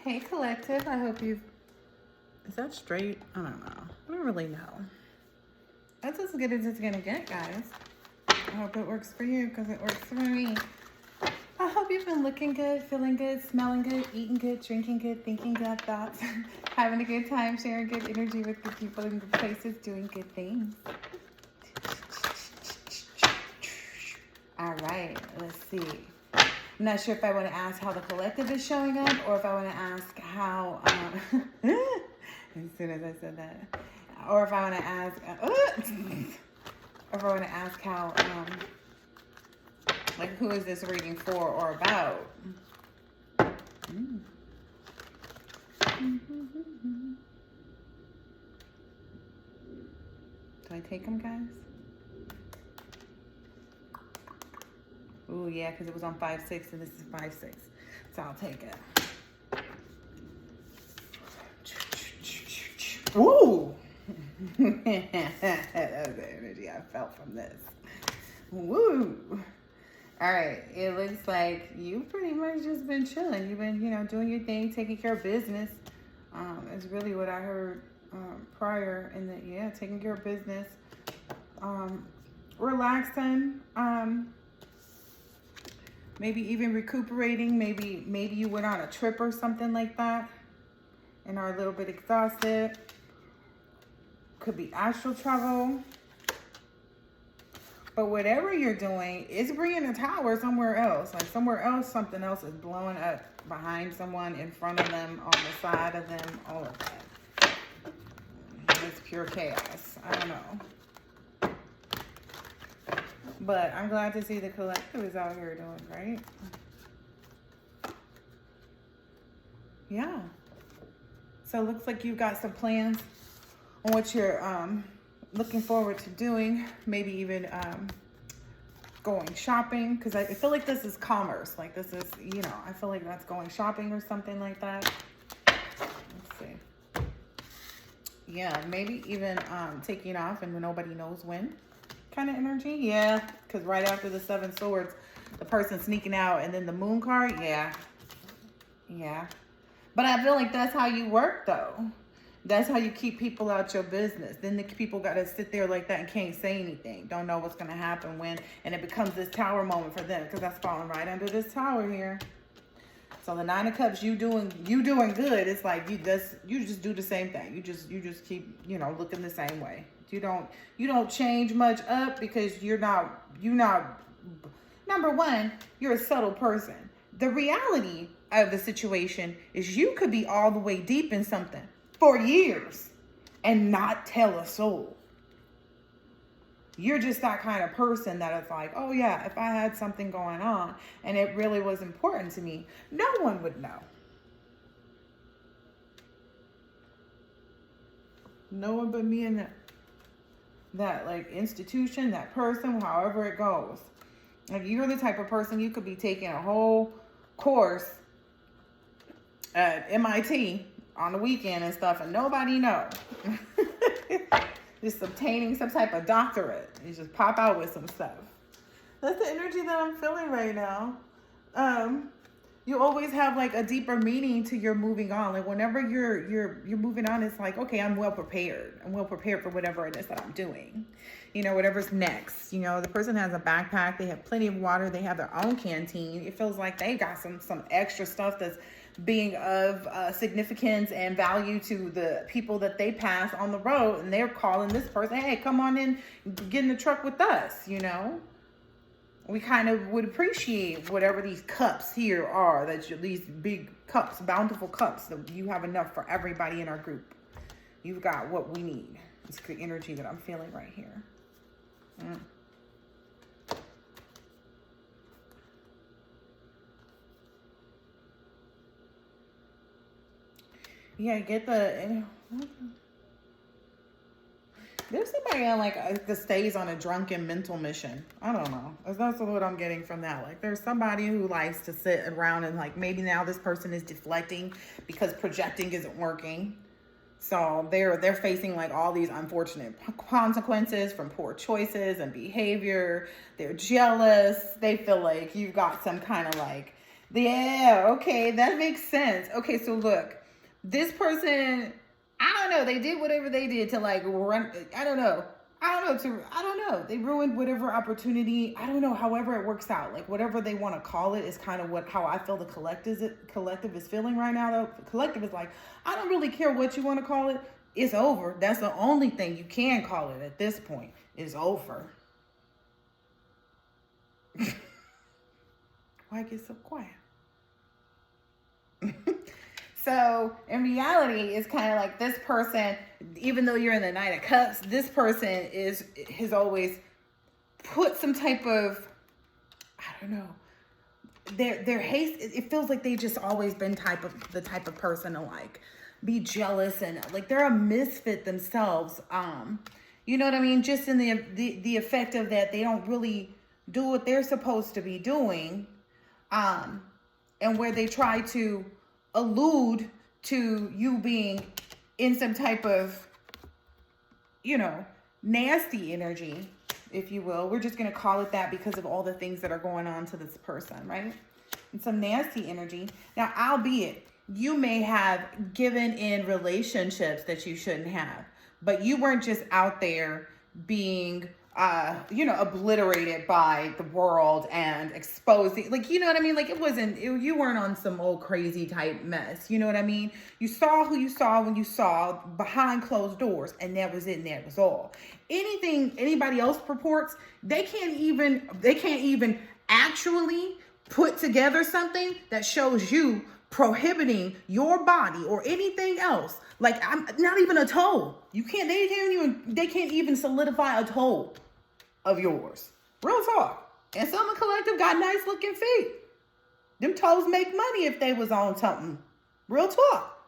Hey, collective. I hope you've... Is that straight? I don't know. I don't really know. That's as good as it's going to get, guys. I hope it works for you because it works for me. I hope you've been looking good, feeling good, smelling good, eating good, drinking good, thinking good thoughts, having a good time, sharing good energy with good people in good places, doing good things. All right, let's see. I'm not sure if I want to ask how the collective is showing up or if I want to ask how, as soon as I said that, or if I want to ask, or if I want to ask how, like, who is this reading for or about? Do I take them, guys? Ooh, yeah, because it was on 5-6 and this is 5-6. So I'll take it. Ooh! That was the energy I felt from this. Woo! All right, it looks like you've pretty much just been chilling. You've been, doing your thing, taking care of business. Is really what I heard prior. And that, yeah, taking care of business. Relaxing. Maybe even recuperating. Maybe you went on a trip or something like that and are a little bit exhausted. Could be astral travel. But whatever you're doing, it's bringing a tower somewhere else. Like somewhere else, something else is blowing up behind someone, in front of them, on the side of them, all of that. It's pure chaos. I don't know. But I'm glad to see the collective is out here doing great. Yeah. So it looks like you've got some plans on what you're looking forward to doing. Maybe even going shopping. Because I feel like this is commerce. Like this is, I feel like that's going shopping or something like that. Let's see. Yeah, maybe even taking off and nobody knows when. Kind of energy. Yeah, because right after the 7 swords, the person sneaking out and then the moon card. Yeah. But I feel like that's how you work, though. That's how you keep people out your business. Then the people got to sit there like that and can't say anything. Don't know what's going to happen when. And it becomes this tower moment for them because that's falling right under this tower here. So the 9 of Cups, you doing good. It's like you just do the same thing. You just keep, looking the same way. You don't change much up because you're not, number one, you're a subtle person. The reality of the situation is you could be all the way deep in something for years and not tell a soul. You're just that kind of person that it's like, oh yeah, if I had something going on and it really was important to me, no one would know. No one but me and that like institution, that person, however it goes. Like you're the type of person, you could be taking a whole course at MIT on the weekend and stuff and nobody know. Just obtaining some type of doctorate. You just pop out with some stuff. That's the energy that I'm feeling right now. You always have like a deeper meaning to your moving on. Like whenever you're moving on, it's like, okay, I'm well prepared. I'm well prepared for whatever it is that I'm doing. Whatever's next. The person has a backpack. They have plenty of water. They have their own canteen. It feels like they got some extra stuff that's being of significance and value to the people that they pass on the road. And they're calling this person, hey, come on in, get in the truck with us, We kind of would appreciate whatever these cups here are, these big cups, bountiful cups, that you have enough for everybody in our group. You've got what we need. It's the energy that I'm feeling right here. Yeah, get the... There's somebody on that stays on a drunken mental mission. I don't know. That's what I'm getting from that. Like there's somebody who likes to sit around and like maybe now this person is deflecting because projecting isn't working. So they're facing like all these unfortunate consequences from poor choices and behavior. They're jealous. They feel like you've got some kind of like Yeah, okay, that makes sense. Okay, so look, this person, I don't know, they did whatever they did to like run, I don't know. I don't know. They ruined whatever opportunity. I don't know. However it works out, like whatever they want to call it is kind of how I feel the collective is feeling right now. Though the collective is like, I don't really care what you want to call it. It's over. That's the only thing you can call it at this point. It's over. Why get so quiet? So in reality, it's kind of like this person, even though you're in the Knight of Cups, this person has always put some type of, I don't know, their haste. It feels like they've just always been the type of person to like be jealous, and like they're a misfit themselves. You know what I mean? Just in the effect of that, they don't really do what they're supposed to be doing, and where they try to allude to you being in some type of, you know, nasty energy, if you will. We're just going to call it that because of all the things that are going on to this person, right? And some nasty energy. Now, albeit you may have given in relationships that you shouldn't have, but you weren't just out there being obliterated by the world and exposed. Like, you know what I mean? Like you weren't on some old crazy type mess. You know what I mean? You saw who you saw when you saw behind closed doors, and that was it, and that was all. Anything anybody else purports, they can't even actually put together something that shows you prohibiting your body or anything else. Like, I'm not even a toe. They can't even solidify a toe of yours. Real talk. And some of the collective got nice looking feet. Them toes make money if they was on something. Real talk.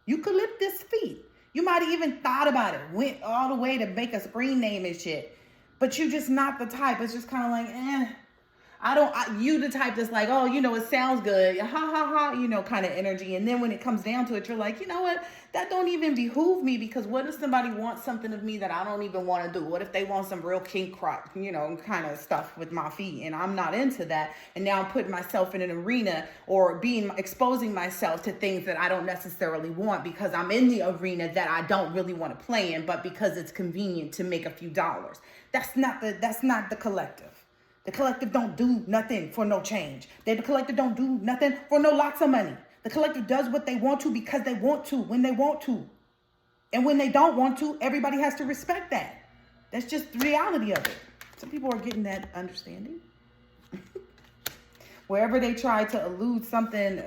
Eucalyptus feet. You might have even thought about it. Went all the way to make a screen name and shit. But you just not the type. It's just kind of like, you the type that's like, oh, you know, it sounds good. Ha ha ha, you know, kind of energy. And then when it comes down to it, you're like, you know what? That don't even behoove me, because what if somebody wants something of me that I don't even want to do? What if they want some real kink crop, you know, kind of stuff with my feet, and I'm not into that? And now I'm putting myself in an arena or exposing myself to things that I don't necessarily want because I'm in the arena that I don't really want to play in, but because it's convenient to make a few dollars. That's not the collective. The collective don't do nothing for no change. The collective don't do nothing for no lots of money. The collective does what they want to because they want to, when they want to. And when they don't want to, everybody has to respect that. That's just the reality of it. Some people are getting that understanding. Wherever they try to elude something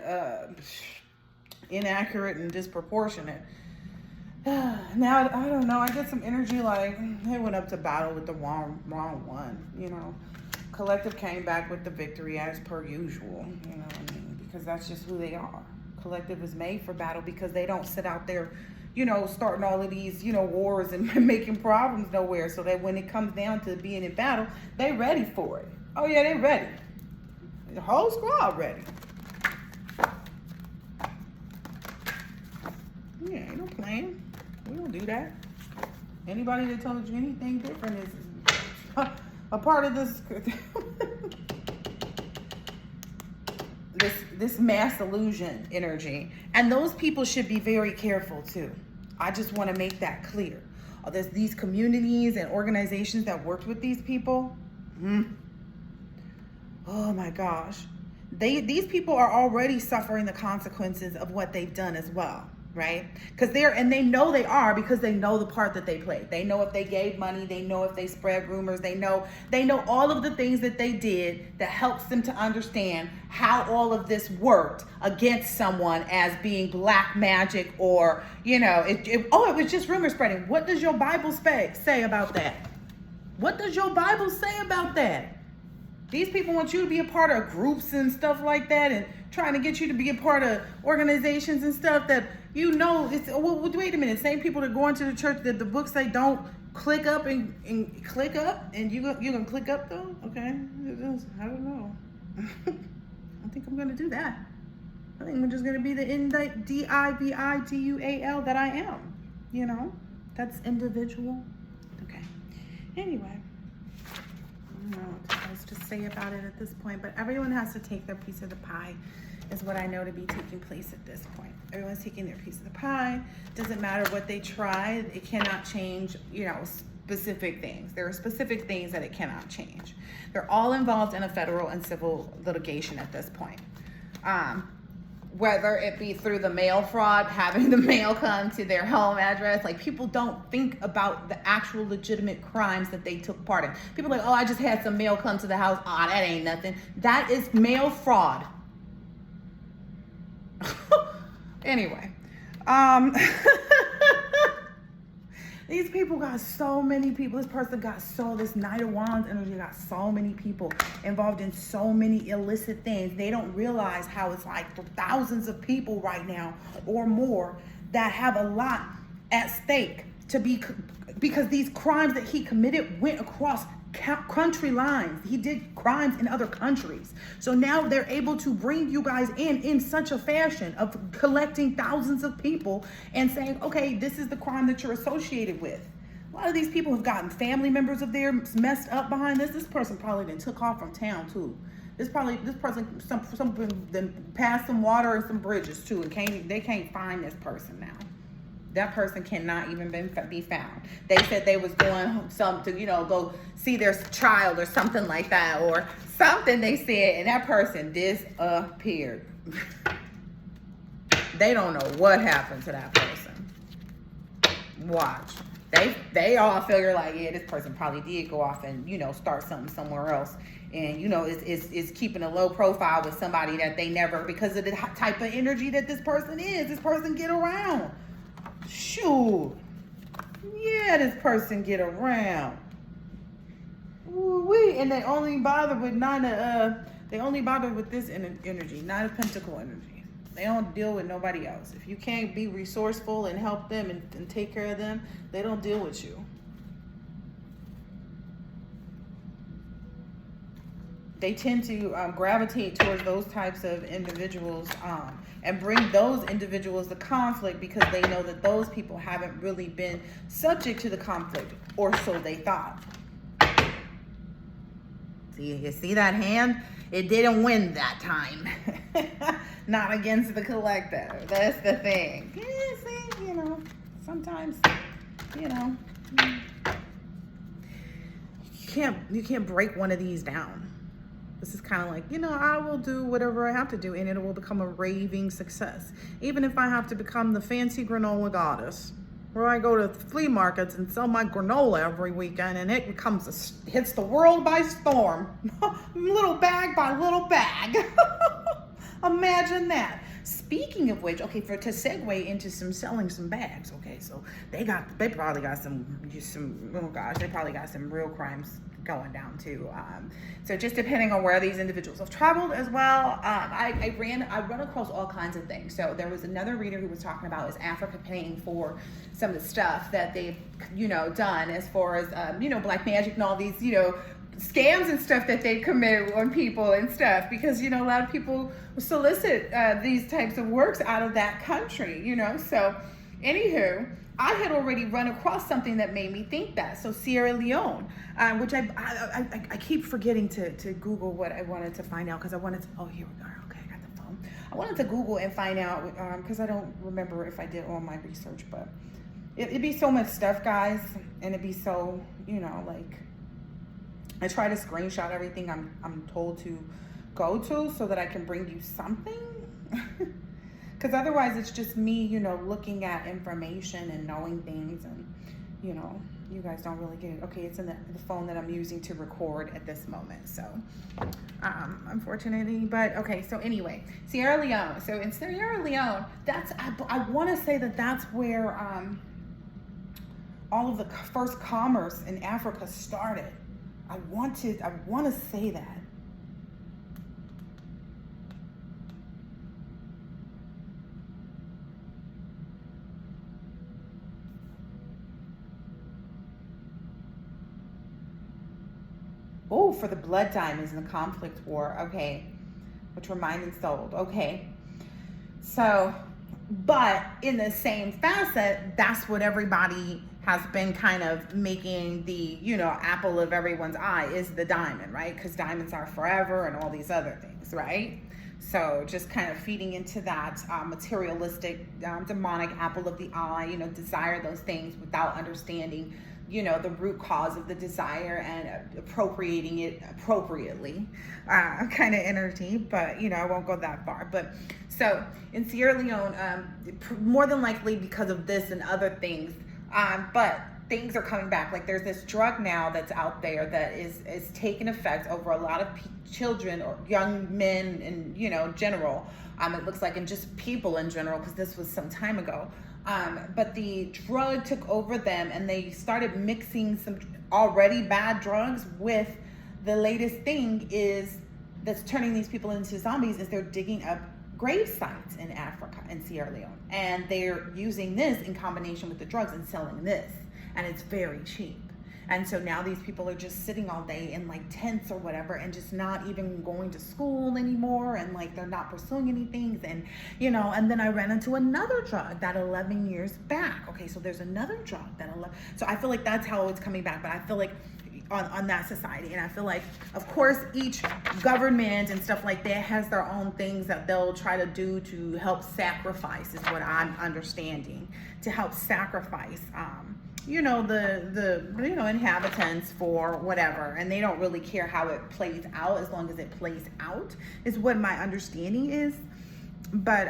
inaccurate and disproportionate. Now, I don't know. I get some energy like they went up to battle with the wrong one, you know. Collective came back with the victory as per usual, you know what I mean? Because that's just who they are. Collective is made for battle because they don't sit out there, you know, starting all of these, you know, wars and making problems nowhere. So that when it comes down to being in battle, they ready for it. Oh yeah, they ready. The whole squad ready. Yeah, ain't no playing. We don't do that. Anybody that told you anything different is a part of this this mass illusion energy. And those people should be very careful too. I just want to make that clear. There's these communities and organizations that worked with these people. Oh my gosh. These people are already suffering the consequences of what they've done as well. Right? Because they know they are, because they know the part that they played. They know if they gave money, they know if they spread rumors, they know all of the things that they did that helps them to understand how all of this worked against someone as being black magic, or, you know, it was just rumor spreading. What does your Bible say about that? What does your Bible say about that? These people want you to be a part of groups and stuff like that, and trying to get you to be a part of organizations and stuff that, you know, wait a minute. Same people that go into the church that the books say don't click up and click up, and you gonna click up though? Okay, I don't know. I think I'm gonna do that. I think I'm just gonna be the individual that I am. You know, that's individual. Okay. Anyway. don't know what else to say about it at this point, but everyone has to take their piece of the pie, is what I know to be taking place at this point. Everyone's taking their piece of the pie. Doesn't matter what they try, it cannot change, you know, specific things. There are specific things that it cannot change. They're all involved in a federal and civil litigation at this point. Whether it be through the mail fraud, having the mail come to their home address, like people don't think about the actual legitimate crimes that they took part in. People are like, oh, I just had some mail come to the house. Ah, that ain't nothing. That is mail fraud. Anyway, these people got so many people. This person got this Knight of Wands energy got so many people involved in so many illicit things. They don't realize how it's like thousands of people right now or more that have a lot at stake because these crimes that he committed went across country lines. He did crimes in other countries. So now they're able to bring you guys in such a fashion of collecting thousands of people and saying, okay, this is the crime that you're associated with. A lot of these people have gotten family members of theirs messed up behind this. This person probably then took off from town too. This person, some then passed some water and some bridges too, and they can't find this person now. That person cannot even be found. They said they was doing something to, go see their child or something like that, or something they said, and that person disappeared. They don't know what happened to that person. Watch. They all figure like, yeah, this person probably did go off and, start something somewhere else. And, is keeping a low profile with somebody that they never, because of the type of energy that this person is. This person get around. Shoot. Yeah, this person get around. Ooh-wee. And they only bother with they only bother with this energy, Nine of Pentacle energy. They don't deal with nobody else. If you can't be resourceful and help them and take care of them, they don't deal with you. They tend to gravitate towards those types of individuals and bring those individuals to conflict because they know that those people haven't really been subject to the conflict, or so they thought. You see that hand? It didn't win that time. Not against the collective. That's the thing. Yeah, see, sometimes, you can't break one of these down. This is kind of like, I will do whatever I have to do and it will become a raving success. Even if I have to become the fancy granola goddess, where I go to flea markets and sell my granola every weekend and it hits the world by storm. Little bag by little bag. Imagine that. Speaking of which, okay, to segue into selling some bags, okay, so they probably got some, oh gosh, they probably got some real crimes going down too. So just depending on where these individuals have traveled as well. I run across all kinds of things. So there was another reader who was talking about is Africa paying for some of the stuff that they've, done as far as, black magic and all these, scams and stuff that they commit on people and stuff, because a lot of people solicit these types of works out of that country, so anywho, I had already run across something that made me think that. So Sierra Leone, which I keep forgetting to Google what I wanted to find out, because I wanted to, oh, here we go. Okay, I got the phone. I wanted to Google and find out, because I don't remember if I did all my research, but it'd be so much stuff, guys, and it'd be so, I try to screenshot everything I'm told to go to so that I can bring you something. Because otherwise it's just me, looking at information and knowing things, and, you guys don't really get it. Okay, it's in the phone that I'm using to record at this moment. So, unfortunately, but okay. So anyway, Sierra Leone. So in Sierra Leone, I want to say that's where all of the first commerce in Africa started. I want to say that. Oh, for the blood diamonds in the conflict war. Okay. Which were mined and sold. Okay. So, but in the same facet, that's what everybody has been kind of making the, you know, apple of everyone's eye is the diamond, right? Because diamonds are forever and all these other things, right? So just kind of feeding into that materialistic, demonic apple of the eye, you know, desire those things without understanding, you know, the root cause of the desire and appropriating it appropriately, kind of energy. But, you know, I won't go that far. But so in Sierra Leone, more than likely because of this and other things, but things are coming back. Like there's this drug now that's out there that is taking effect over a lot of children or young men in, you know, general. It looks like, and just people in general, because this was some time ago. But the drug took over them and they started mixing some already bad drugs with the latest thing is that's turning these people into zombies is they're digging up grave sites in Africa and Sierra Leone. And they're using this in combination with the drugs and selling this. And it's very cheap. And so now these people are just sitting all day in like tents or whatever and just not even going to school anymore. And like they're not pursuing anything. And, you know, and then I ran into another drug that 11 years back. Okay, so there's another drug that 11. So I feel like that's how it's coming back. But I feel like on that society. And I feel like, of course, each government and stuff like that has their own things that they'll try to do to help sacrifice is what I'm understanding. To help sacrifice, you know, the you know, inhabitants for whatever, and they don't really care how it plays out as long as it plays out is what my understanding is. But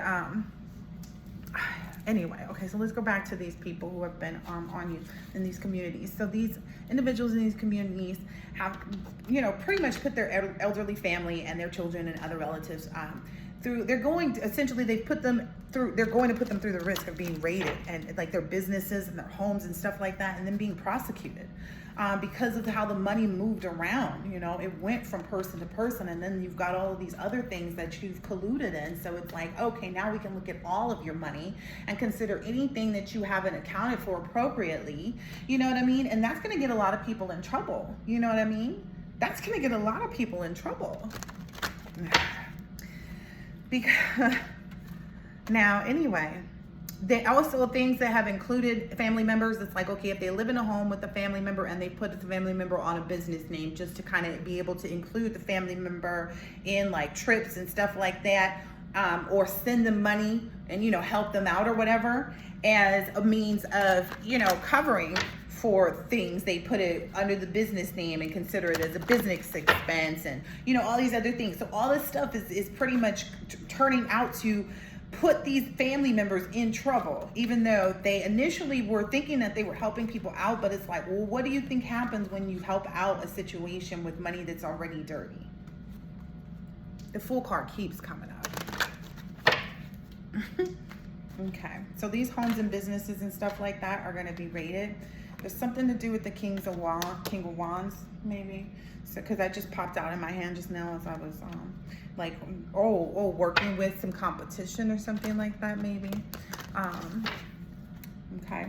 anyway, okay, so let's go back to these people who have been on you in these communities. So these individuals in these communities have, you know, pretty much put their elderly family and their children and other relatives through, they're going to, essentially they've put them through, they're going to put them through the risk of being raided and like their businesses and their homes and stuff like that, and then being prosecuted because of how the money moved around. You know, it went from person to person, and then you've got all of these other things that you've colluded in. So it's like, okay, now we can look at all of your money and consider anything that you haven't accounted for appropriately. You know what I mean? And that's going to get a lot of people in trouble. You know what I mean? That's going to get a lot of people in trouble. Because now, anyway, they also things that have included family members. It's like, okay, if they live in a home with a family member and they put the family member on a business name just to kind of be able to include the family member in like trips and stuff like that, or send them money and, you know, help them out or whatever as a means of, you know, covering for things. They put it under the business name and consider it as a business expense, and, you know, all these other things. So all this stuff is pretty much turning out to put these family members in trouble, even though they initially were thinking that they were helping people out. But it's like, well, what do you think happens when you help out a situation with money that's already dirty? The Fool card keeps coming up. Okay, so these homes and businesses and stuff like that are going to be raided. There's something to do with the King of Wands, maybe. So, because that just popped out in my hand just now as I was like, working with some competition or something like that, maybe. Okay.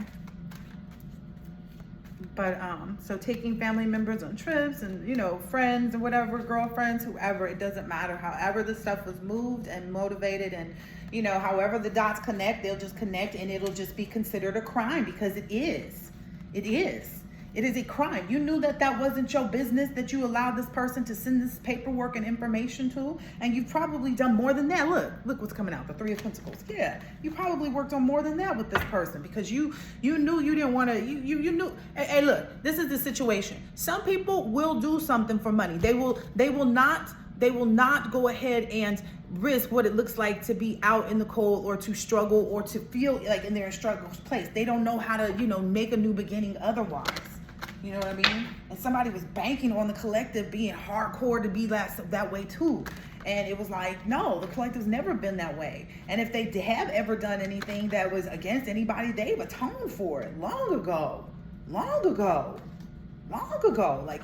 But so taking family members on trips and, you know, friends and whatever, girlfriends, whoever, it doesn't matter. However the stuff was moved and motivated, and, you know, however the dots connect, they'll just connect, and it'll just be considered a crime, because it is. It is. It is a crime. You knew that that wasn't your business, that you allowed this person to send this paperwork and information to, and you've probably done more than that. Look what's coming out, the Three of Pentacles. Yeah, you probably worked on more than that with this person, because you knew you didn't want to, you knew. Hey, look, this is the situation. Some people will do something for money. They will not go ahead and risk what it looks like to be out in the cold, or to struggle, or to feel like in their struggle place. They don't know how to, you know, make a new beginning otherwise. You know what I mean? And somebody was banking on the collective being hardcore to be that way too. And it was like, no, the collective's never been that way. And if they have ever done anything that was against anybody, they've atoned for it long ago. Like,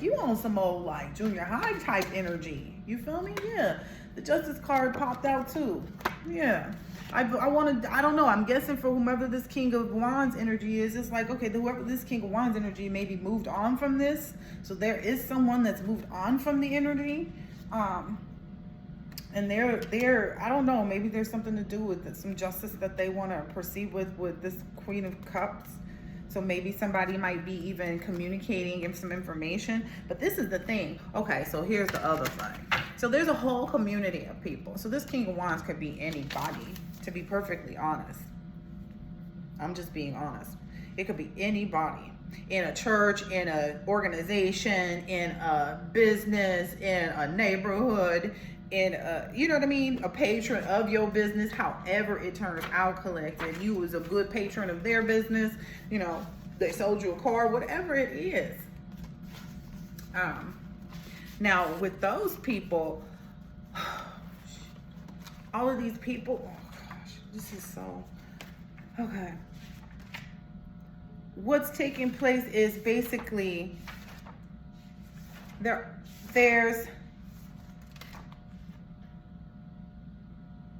you on some old like junior high type energy. You feel me? Yeah. The Justice card popped out too. Yeah. I don't know. I'm guessing for whomever this King of Wands energy is, it's like, okay, whoever this King of Wands energy maybe moved on from this. So there is someone that's moved on from the energy. And they're, I don't know, maybe there's something to do with it, some justice that they want to proceed with this Queen of Cups. So maybe somebody might be even communicating him some information. But this is the thing. Okay, so here's the other thing. So there's a whole community of people. So this King of Wands could be anybody, to be perfectly honest. I'm just being honest. It could be anybody. In a church, in an organization, in a business, in a neighborhood, in a, you know what I mean, a patron of your business, however it turns out, collective. You was a good patron of their business, you know, they sold you a car, whatever it is. Now with those people, all of these people, oh gosh, this is so, okay. What's taking place is basically there's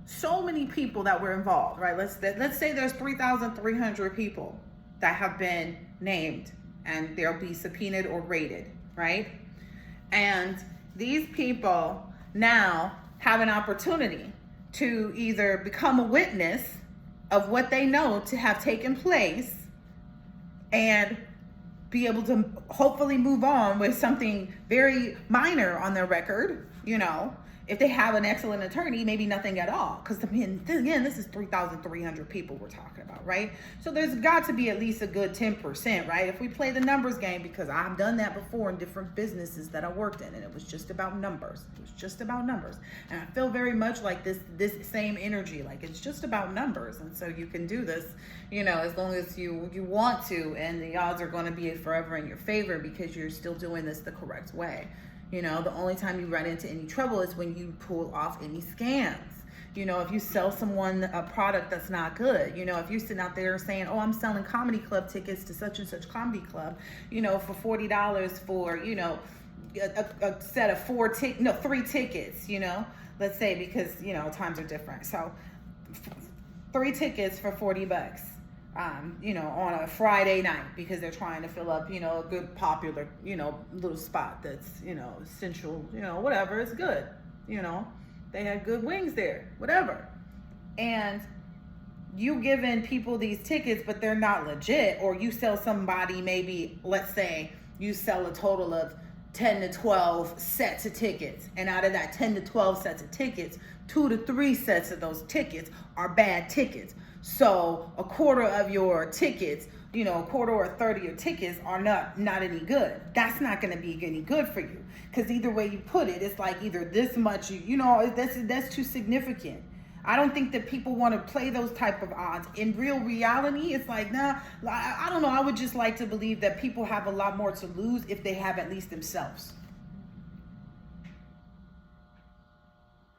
so many people that were involved, right? Let's say there's 3,300 people that have been named and they'll be subpoenaed or raided, right? And these people now have an opportunity to either become a witness of what they know to have taken place and be able to hopefully move on with something very minor on their record, you know. If they have an excellent attorney, maybe nothing at all. Because again, this is 3,300 people we're talking about, right? So there's got to be at least a good 10%, right? If we play the numbers game, because I've done that before in different businesses that I worked in, and it was just about numbers. It was just about numbers. And I feel very much like this same energy, like it's just about numbers. And so you can do this, you know, as long as you want to, and the odds are going to be forever in your favor because you're still doing this the correct way. You know, the only time you run into any trouble is when you pull off any scams. You know, if you sell someone a product that's not good, you know, if you're sitting out there saying, oh, I'm selling comedy club tickets to such and such comedy club, you know, for $40 for, you know, a set of 3 tickets, you know, let's say, because, you know, times are different. So 3 tickets for $40. You know, on a Friday night because they're trying to fill up, you know, a good popular, you know, little spot that's, you know, central, you know, whatever, it's good, you know, they had good wings there, whatever. And you giving people these tickets, but they're not legit, or you sell somebody, maybe, let's say you sell a total of 10 to 12 sets of tickets. And out of that 10 to 12 sets of tickets, 2 to 3 sets of those tickets are bad tickets. So a quarter of your tickets, you know, a quarter or a third of your tickets are not any good. That's not going to be any good for you. Because either way you put it, it's like either this much, you know, that's too significant. I don't think that people want to play those type of odds. In real reality, it's like, nah, I don't know. I would just like to believe that people have a lot more to lose if they have at least themselves.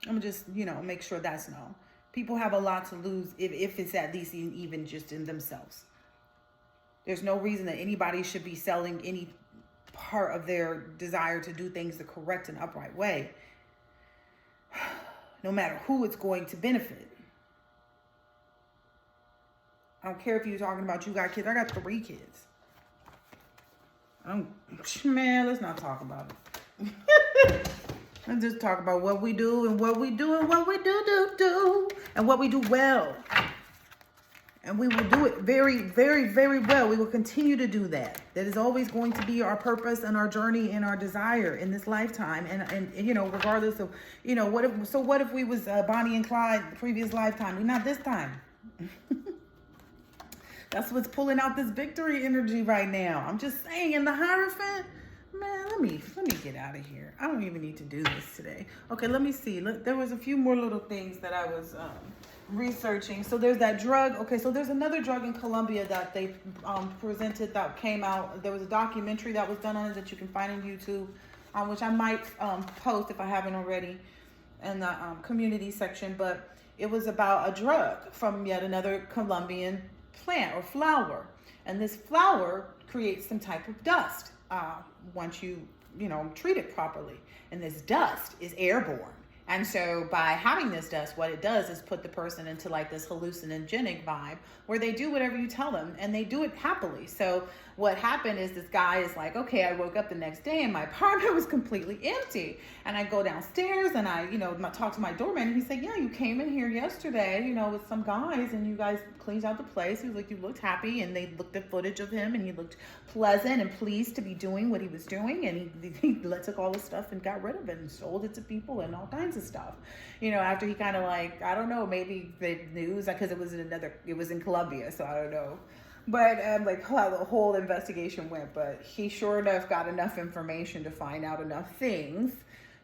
I'm gonna just, you know, make sure that's known. People have a lot to lose if it's at least even just in themselves. There's no reason that anybody should be selling any part of their desire to do things the correct and upright way, no matter who it's going to benefit. I don't care if you're talking about you got kids. I got 3 kids. Man, let's not talk about it. Let's just talk about what we do and what we do and what we do and what we do well. And we will do it very, very, very well. We will continue to do that. That is always going to be our purpose and our journey and our desire in this lifetime. And you know, regardless of, you know, what if we was Bonnie and Clyde the previous lifetime? We're not this time. That's what's pulling out this victory energy right now. I'm just saying, in the Hierophant, man, let me get out of here. I don't even need to do this today. Okay, let me see. Look, there was a few more little things that I was researching. So there's that drug. Okay, so there's another drug in Colombia that they presented that came out. There was a documentary that was done on it that you can find on YouTube, which I might post if I haven't already in the community section. But it was about a drug from yet another Colombian plant or flower. And this flower creates some type of dust once you know, treat it properly. And this dust is airborne. And so by having this dust, what it does is put the person into like this hallucinogenic vibe where they do whatever you tell them and they do it happily. So what happened is this guy is like, okay, I woke up the next day and my apartment was completely empty. And I go downstairs and I, talk to my doorman and he said, yeah, you came in here yesterday, with some guys and you guys cleaned out the place. He was like, you looked happy, and they looked at footage of him and he looked pleasant and pleased to be doing what he was doing. And he took all his stuff and got rid of it and sold it to people and all kinds of stuff. After he kind of like, I don't know, maybe the news, because it was in Colombia, so I don't know. But like how the whole investigation went, but he sure enough got enough information to find out enough things,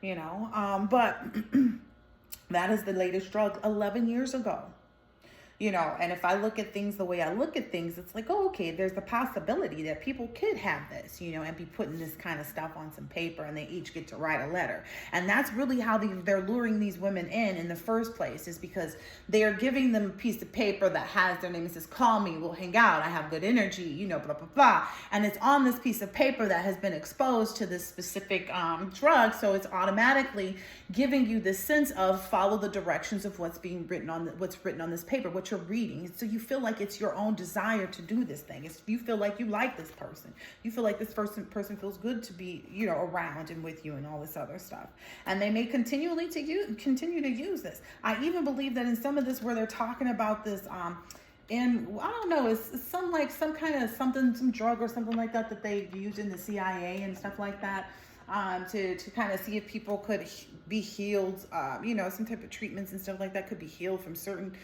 but that is the latest drug 11 years ago. And if I look at things the way I look at things, it's like, oh, okay, there's the possibility that people could have this, and be putting this kind of stuff on some paper and they each get to write a letter. And that's really how they're luring these women in the first place, is because they are giving them a piece of paper that has their name and says, call me, we'll hang out, I have good energy, blah, blah, blah. And it's on this piece of paper that has been exposed to this specific drug. So it's automatically giving you this sense of follow the directions of what's written on this paper, what you're reading. So you feel like it's your own desire to do this thing. You feel like you like this person. You feel like this person feels good to be, around and with you and all this other stuff. And they may continue to use this. I even believe that in some of this where they're talking about this, and I don't know, it's some kind of some drug or something like that they use in the CIA and stuff like that. To kind of see if people could be healed, some type of treatments and stuff like that could be healed from certain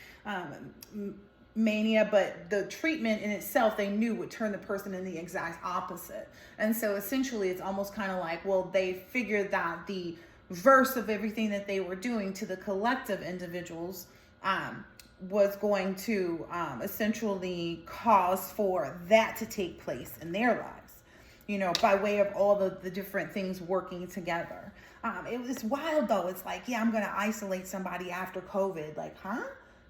mania, but the treatment in itself they knew would turn the person in the exact opposite. And so essentially it's almost kind of like, well, they figured that the verse of everything that they were doing to the collective individuals was going to essentially cause for that to take place in their lives. By way of all the different things working together. It was wild though. It's like, yeah, I'm going to isolate somebody after COVID. Like, huh?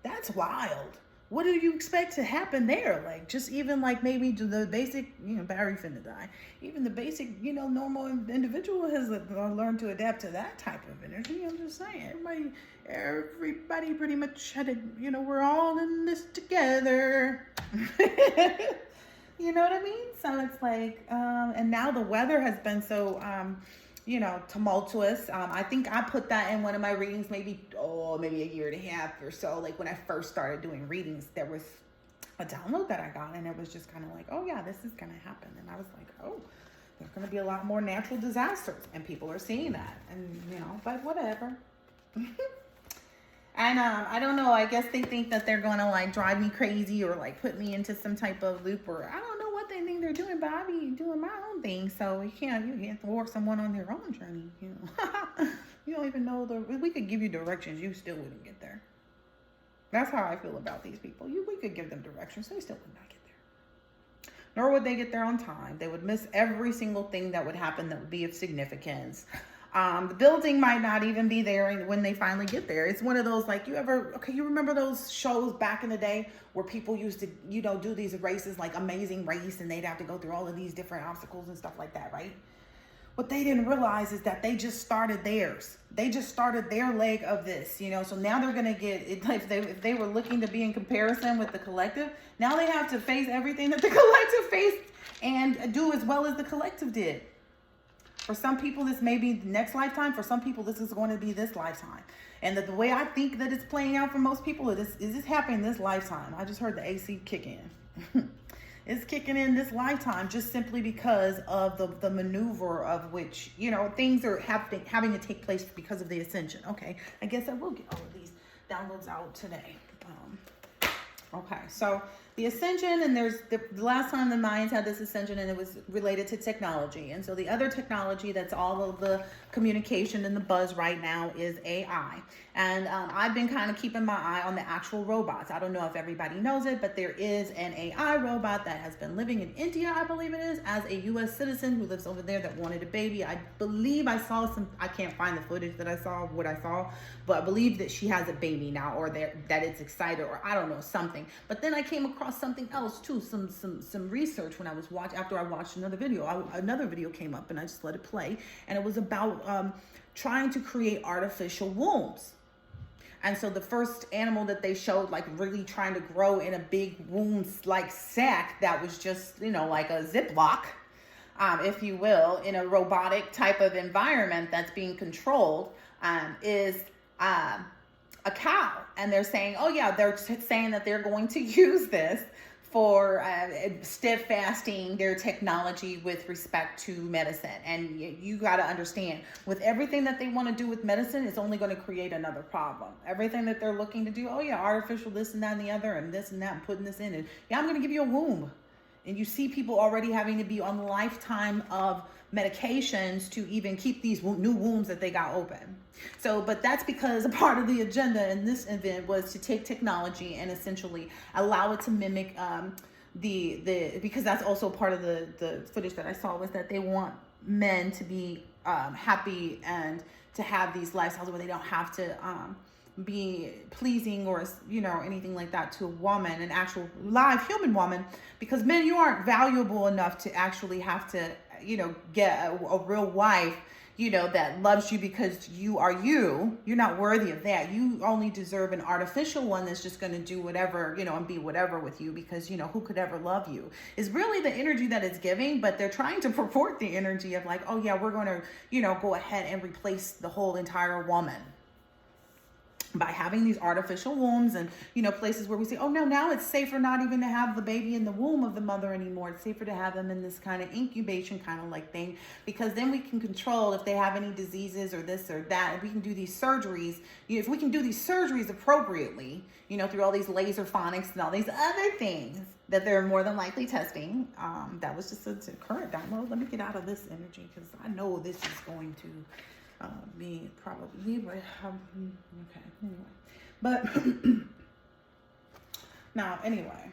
That's wild. What do you expect to happen there? Like, just even like maybe the basic, Barry finna die. Even the basic, normal individual has learned to adapt to that type of energy. I'm just saying, everybody pretty much had it, we're all in this together. You know what I mean? So it's like, and now the weather has been so, tumultuous. I think I put that in one of my readings, maybe a year and a half or so. Like when I first started doing readings, there was a download that I got and it was just kind of like, oh yeah, this is going to happen. And I was like, oh, there's going to be a lot more natural disasters and people are seeing that and, but whatever. And I don't know, I guess they think that they're going to like drive me crazy or like put me into some type of loop, or I don't know what they think they're doing, but I be doing my own thing. So you can't thwart someone on their own journey, You don't even know we could give you directions, you still wouldn't get there. That's how I feel about these people. We could give them directions, they still would not get there. Nor would they get there on time. They would miss every single thing that would happen that would be of significance. The building might not even be there when they finally get there. It's one of those, like, you remember those shows back in the day where people used to, do these races, like Amazing Race, and they'd have to go through all of these different obstacles and stuff like that, right? What they didn't realize is that they just started theirs. They just started their leg of this, so now they're going to get, if they were looking to be in comparison with the collective, now they have to face everything that the collective faced and do as well as the collective did. For some people, this may be the next lifetime. For some people, this is going to be this lifetime. And the way I think that it's playing out for most people is this happening this lifetime. I just heard the AC kick in. It's kicking in this lifetime just simply because of the maneuver of which, things are having to take place because of the ascension. Okay, I guess I will get all of these downloads out today. Okay, so the ascension, and there's the last time the Mayans had this ascension, and it was related to technology. And so the other technology that's all of the communication and the buzz right now is AI. And I've been kind of keeping my eye on the actual robots. I don't know if everybody knows it, but there is an AI robot that has been living in India, I believe it is, as a U.S. citizen who lives over there that wanted a baby. I believe I saw I can't find the footage that I saw, but I believe that she has a baby now, or that it's excited, or I don't know, something. But then I came across something else too, some research when I was after I watched another video. Another video came up and I just let it play, and it was about trying to create artificial wombs. And so the first animal that they showed, like really trying to grow in a big womb like sac that was just, you know, like a Ziploc, if you will, in a robotic type of environment that's being controlled, is a cow. And they're saying, oh yeah, they're saying that they're going to use this for steadfasting their technology with respect to medicine. And you got to understand, with everything that they want to do with medicine, it's only going to create another problem. Everything that they're looking to do, oh yeah, artificial this and that and the other, and this and that, and putting this in, and yeah, I'm going to give you a womb. And you see people already having to be on lifetime of medications to even keep these new wombs that they got open. So, but that's because a part of the agenda in this event was to take technology and essentially allow it to mimic because that's also part of the footage that I saw, was that they want men to be happy and to have these lifestyles where they don't have to be pleasing or, you know, anything like that to a woman, an actual live human woman, because men, you aren't valuable enough to actually have to, you know, get a real wife, you know, that loves you because you are you. You're not worthy of that. You only deserve an artificial one that's just going to do whatever, you know, and be whatever with you, because, you know, who could ever love you is really the energy that it's giving. But they're trying to purport the energy of like, oh yeah, we're going to, you know, go ahead and replace the whole entire woman by having these artificial wombs and, you know, places where we say, oh no, now it's safer not even to have the baby in the womb of the mother anymore. It's safer to have them in this kind of incubation kind of like thing, because then we can control if they have any diseases or this or that. And we can do these surgeries. If we can do these surgeries appropriately, you know, through all these laser phonics and all these other things that they're more than likely testing. That was just a current download. Let me get out of this energy, because I know this is going to me probably, but okay, anyway, but now anyway,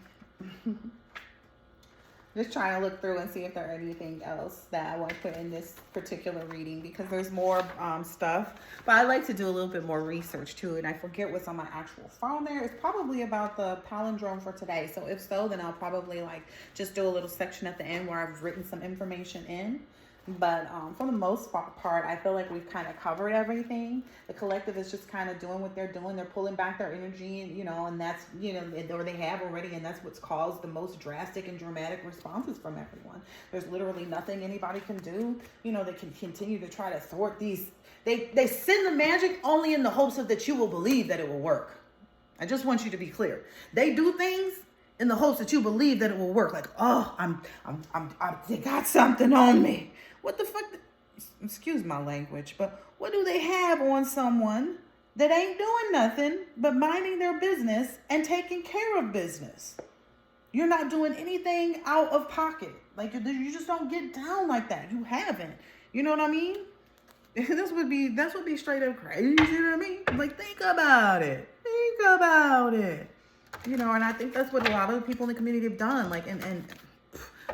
just trying to look through and see if there's anything else that I want to put in this particular reading, because there's more stuff, but I like to do a little bit more research too, and I forget what's on my actual phone there. It's probably about the palindrome for today, so if so, then I'll probably like just do a little section at the end where I've written some information in. But for the most part, I feel like we've kind of covered everything. The collective is just kind of doing what they're doing. They're pulling back their energy, you know, and that's, you know, or they have already, and that's what's caused the most drastic and dramatic responses from everyone. There's literally nothing anybody can do. You know, they can continue to try to thwart these. They send the magic only in the hopes of that you will believe that it will work. I just want you to be clear. They do things in the hopes that you believe that it will work. Like, oh, they got something on me. What the fuck? Excuse my language, but what do they have on someone that ain't doing nothing but minding their business and taking care of business? You're not doing anything out of pocket. Like, you just don't get down like that. You haven't. You know what I mean? That's would be straight up crazy. You know what I mean? Like, think about it. Think about it. You know, and I think that's what a lot of people in the community have done. Like, and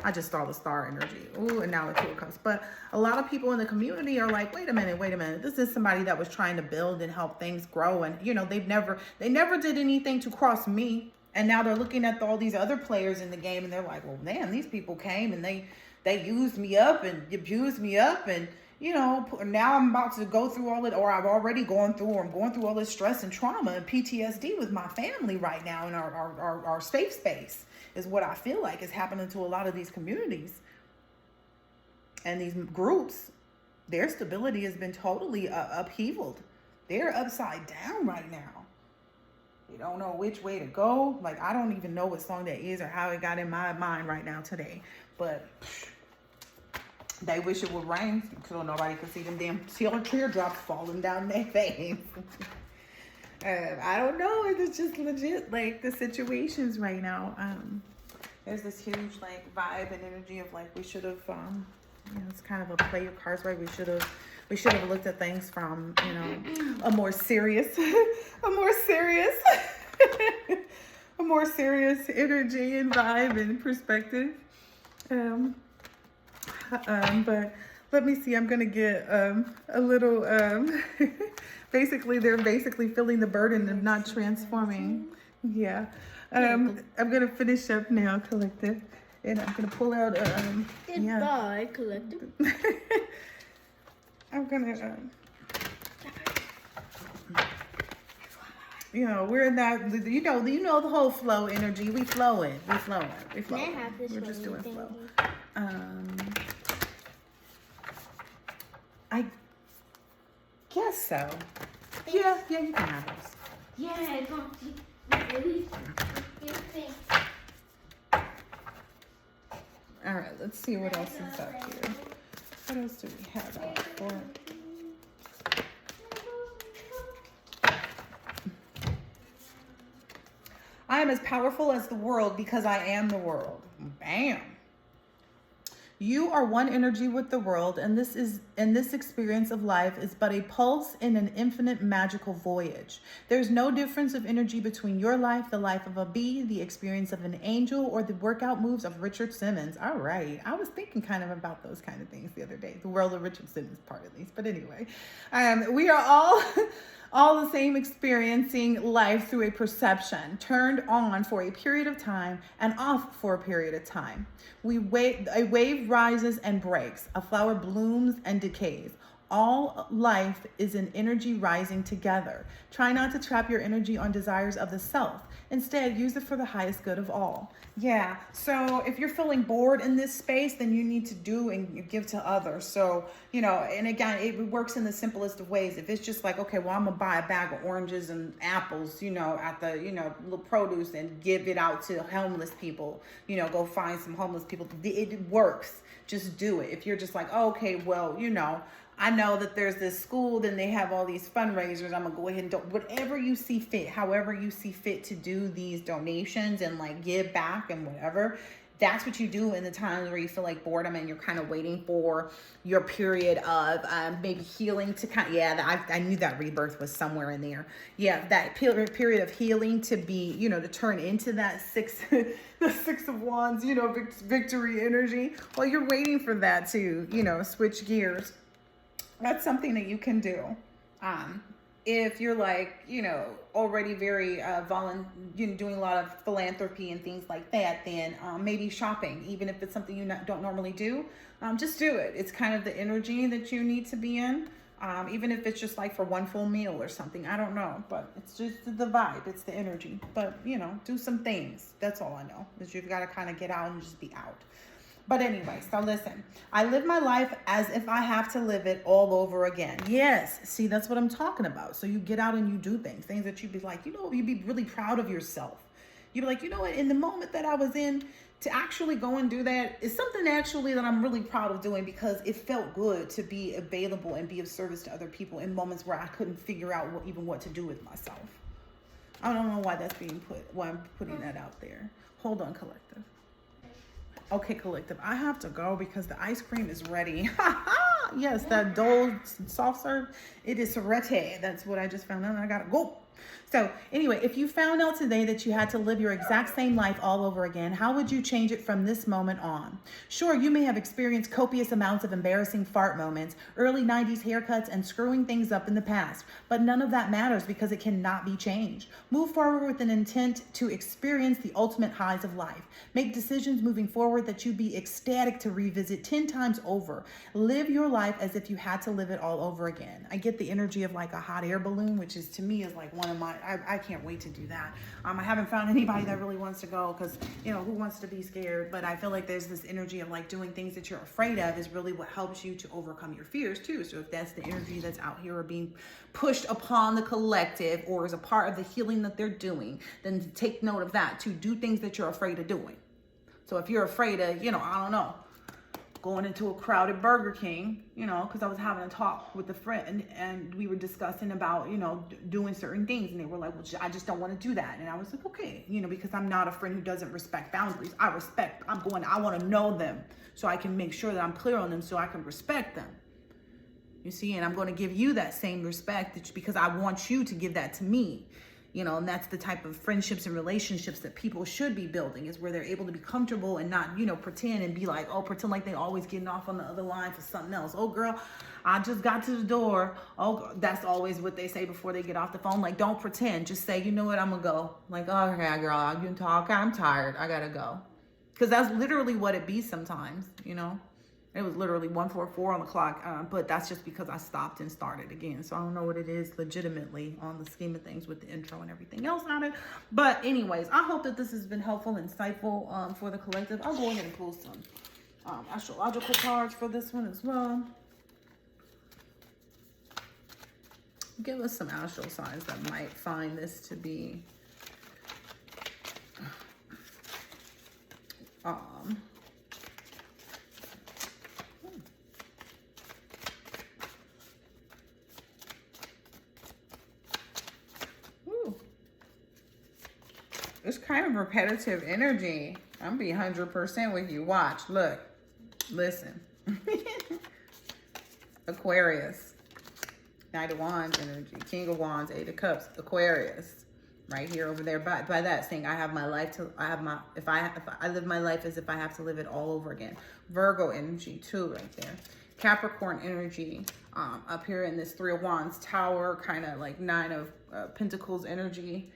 I just saw the star energy. Ooh, and now the two comes. But a lot of people in the community are like, wait a minute. This is somebody that was trying to build and help things grow. And, you know, they never did anything to cross me. And now they're looking at all these other players in the game, and they're like, well, damn, these people came and they used me up and abused me up. And, you know, now I'm about to go through all it, or I've already gone through, or I'm going through all this stress and trauma and PTSD with my family right now in our safe space, is what I feel like is happening to a lot of these communities and these groups. Their stability has been totally upheavaled. They're upside down right now. They don't know which way to go. Like, I don't even know what song that is or how it got in my mind right now today. But they wish it would rain so nobody could see them damn teardrops falling down their face. I don't know if it's just legit, like, the situations right now. There's this huge, like, vibe and energy of, like, we should have, you know, it's kind of a play of cards, right? We should have looked at things from, you know, a more serious energy and vibe and perspective. But let me see, I'm going to get a little, basically, they're basically feeling the burden of not transforming. Yeah. I'm going to finish up now, collective. And I'm going to pull out, Goodbye, collective. I'm going to You know, we're in that, you know the whole flow energy. We flowing. Can I have this We're one? just doing Thank flow. you. I guess so. Yeah, you can have those. Yeah, I don't really. All right, let's see what else is up here. What else do we have out for? I am as powerful as the world because I am the world. Bam. You are one energy with the world, and this experience of life is but a pulse in an infinite magical voyage. There's no difference of energy between your life, the life of a bee, the experience of an angel, or the workout moves of Richard Simmons. All right. I was thinking kind of about those kind of things the other day. The world of Richard Simmons part, at least. But anyway, we are all the same, experiencing life through a perception, turned on for a period of time and off for a period of time. A wave rises and breaks. A flower blooms and decays. All life is an energy rising together. Try not to trap your energy on desires of the self. Instead, use it for the highest good of all. Yeah, so if you're feeling bored in this space, then you need to do and you give to others. So, you know, and again, it works in the simplest of ways. If it's just like, okay, well, I'm gonna buy a bag of oranges and apples, you know, at the, you know, little produce and give it out to homeless people, you know, go find some homeless people. It works. Just do it. If you're just like, oh, okay, well, you know, I know that there's this school, then they have all these fundraisers. I'm gonna go ahead and do whatever you see fit, however you see fit to do these donations and like give back and whatever. That's what you do in the times where you feel like boredom and you're kind of waiting for your period of maybe healing to kind of, I knew that rebirth was somewhere in there. Yeah, that period of healing to be, you know, to turn into that the 6 of Wands, you know, victory energy. Well, you're waiting for that to, you know, switch gears. That's something that you can do. If you're like, you know, already very doing a lot of philanthropy and things like that, then maybe shopping, even if it's something you don't normally do, just do it. It's kind of the energy that you need to be in, even if it's just like for one full meal or something. I don't know, but it's just the vibe. It's the energy. But, you know, do some things. That's all I know, is you've got to kind of get out and just be out. But anyway, so listen, I live my life as if I have to live it all over again. Yes, see, that's what I'm talking about. So you get out and you do things that you'd be like, you know, you'd be really proud of yourself. You'd be like, you know what, in the moment that I was in, to actually go and do that is something actually that I'm really proud of doing, because it felt good to be available and be of service to other people in moments where I couldn't figure out what to do with myself. I don't know why that's why I'm putting that out there. Hold on, collective. Okay, collective, I have to go because the ice cream is ready. Yes, that Dole soft serve, it is ready. That's what I just found out. I gotta go. So anyway, if you found out today that you had to live your exact same life all over again, how would you change it from this moment on? Sure, you may have experienced copious amounts of embarrassing fart moments, early 90s haircuts, and screwing things up in the past, but none of that matters because it cannot be changed. Move forward with an intent to experience the ultimate highs of life. Make decisions moving forward that you'd be ecstatic to revisit 10 times over. Live your life as if you had to live it all over again. I get the energy of like a hot air balloon, which is to me is like one of my, I can't wait to do that. I haven't found anybody that really wants to go because, you know, who wants to be scared? But I feel like there's this energy of like doing things that you're afraid of is really what helps you to overcome your fears too. So if that's the energy that's out here or being pushed upon the collective or is a part of the healing that they're doing, then take note of that, to do things that you're afraid of doing. So if you're afraid of, you know, I don't know, going into a crowded Burger King, you know, because I was having a talk with a friend and we were discussing about, you know, doing certain things. And they were like, well, I just don't want to do that. And I was like, okay, you know, because I'm not a friend who doesn't respect boundaries. I want to know them so I can make sure that I'm clear on them so I can respect them. You see, and I'm going to give you that same respect because I want you to give that to me. You know, and that's the type of friendships and relationships that people should be building, is where they're able to be comfortable and not, you know, pretend and be like, oh, pretend like they always getting off on the other line for something else. Oh, girl, I just got to the door. Oh, that's always what they say before they get off the phone. Like, don't pretend. Just say, you know what, I'm going to go. Like, oh, okay, girl, you can talk. I'm tired. I got to go. Because that's literally what it be sometimes, you know. It was literally 1:44 on the clock, but that's just because I stopped and started again. So I don't know what it is legitimately on the scheme of things with the intro and everything else on it. But anyways, I hope that this has been helpful and insightful for the collective. I'll go ahead and pull some astrological cards for this one as well. Give us some astral signs that might find this to be it's kind of repetitive energy. I'm be 100% with you. Watch, look, listen. Aquarius, Knight of Wands energy, King of Wands, Eight of Cups, Aquarius, right here over there. By that saying, I have my life to, if I live my life as if I have to live it all over again. Virgo energy too, right there. Capricorn energy, up here in this Three of Wands Tower, kind of like Nine of Pentacles energy.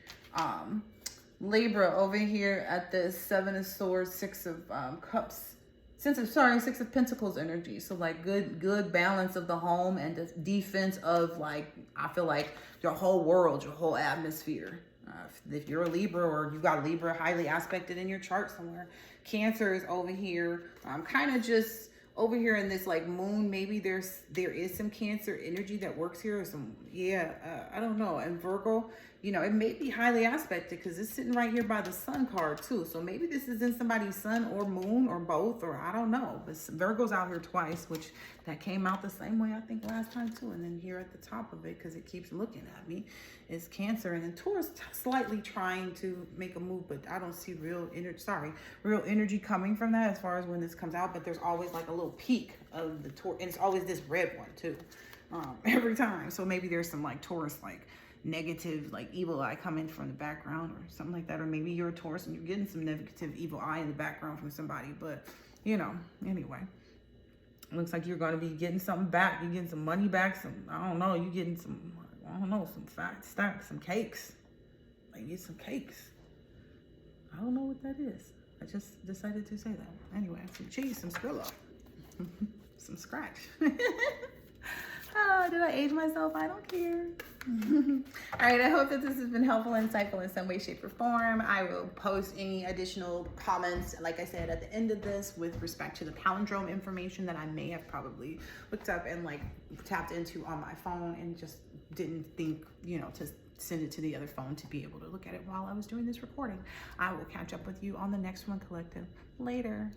Libra over here at the Seven of Swords, Six of Cups, Six of Pentacles energy. So like good balance of the home and the defense of, like, I feel like your whole world, your whole atmosphere. If you're a Libra or you got Libra highly aspected in your chart somewhere. Cancer is over here, kind of just over here in this like moon. Maybe there is some Cancer energy that works here, or some, I don't know. And Virgo, you know, it may be highly aspected because it's sitting right here by the Sun card too. So maybe this is in somebody's Sun or Moon or both, or I don't know. But Virgo's out here twice, which that came out the same way I think last time too. And then here at the top of it, because it keeps looking at me, is Cancer. And then Taurus slightly trying to make a move, but I don't see real energy coming from that as far as when this comes out. But there's always like a little peak of the Taurus, and it's always this red one too, every time. So maybe there's some like Taurus like negative, like evil eye coming from the background or something like that. Or maybe you're a Taurus and you're getting some negative evil eye in the background from somebody. But you know, anyway, it looks like you're going to be getting something back. You're getting some money back. I don't know, you're getting some, some fat stacks, some cakes. Like, get some cakes. I don't know what that is. I just decided to say that. Anyway, some cheese, some Skrilla, some scratch. Did I age myself? I don't care. All right, I hope that this has been helpful and insightful in some way, shape, or form. I will post any additional comments, like I said, at the end of this with respect to the palindrome information that I may have probably looked up and like tapped into on my phone and just didn't think, to send it to the other phone to be able to look at it while I was doing this recording. I will catch up with you on the next one, collective. Later.